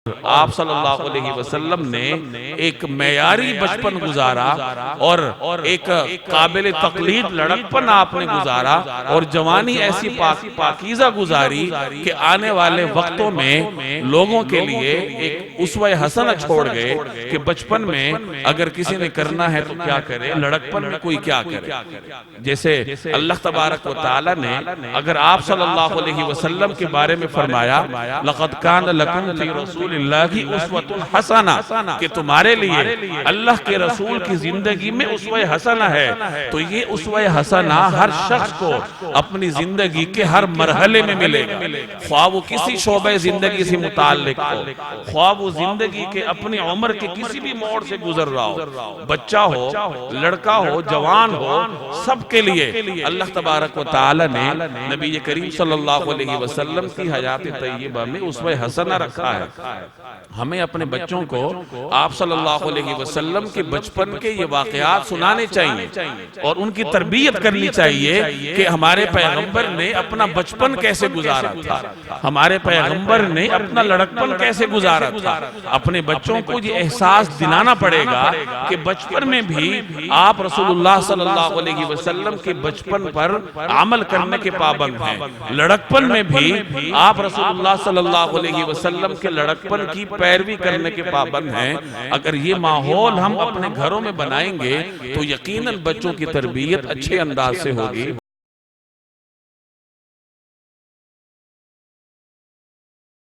آپ صلی اللہ علیہ وسلم نے ایک معیاری بچپن گزارا اور ایک قابل تقلید لڑکپن آپ نے گزارا اور جوانی ایسی پاکیزہ گزاری کہ آنے والے وقتوں میں لوگوں کے لیے ایک اسوہ حسنہ چھوڑ گئے کہ بچپن میں اگر کسی نے کرنا ہے تو کیا کرے، لڑکپن میں کوئی کیا کرے۔ جیسے اللہ تبارک و تعالی نے اگر آپ صلی اللہ علیہ وسلم کے بارے میں فرمایا لَقَدْ كَانَ لَكُمْ فِي رَسُولِ اللَّهِ أُسْوَةٌ حَسَنَةٌ کہ تمہارے لیے اللہ کے رسول کی زندگی میں اسوہ حسنہ ہے، تو یہ اسوہ حسنہ ہر شخص کو اپنی زندگی کے ہر مرحلے میں ملے گا، خواہ وہ کسی شعبہ زندگی سے متعلق ہو، خواہ وہ زندگی کے اپنی عمر کے کسی بھی موڑ سے گزر رہا ہو، بچہ ہو، لڑکا ہو، جوان ہو، سب کے لیے اللہ تبارک و تعالی نے نبی کریم صلی اللہ علیہ وسلم کی حیات طیبہ میں اسوہ حسنہ رکھا ہے۔ ہمیں اپنے بچوں کو آپ صلی اللہ علیہ وسلم کے بچپن کے یہ واقعات سنانے چاہیے اور ان کی تربیت کرنی چاہیے کہ ہمارے پیغمبر نے اپنا بچپن کیسے گزارا تھا، ہمارے پیغمبر نے اپنا لڑکپن کیسے گزارا تھا۔ اپنے بچوں کو یہ احساس دلانا پڑے گا کہ بچپن میں بھی آپ رسول اللہ صلی اللہ علیہ وسلم کے بچپن پر عمل کرنے کے پابند ہیں، لڑکپن میں بھی آپ رسول اللہ صلی اللہ علیہ وسلم کے لڑکپن کی پیروی کرنے کے پابند ہیں۔ اگر یہ ماحول ہم اپنے گھروں میں بنائیں گے تو یقیناً بچوں کی تربیت اچھے انداز سے ہوگی۔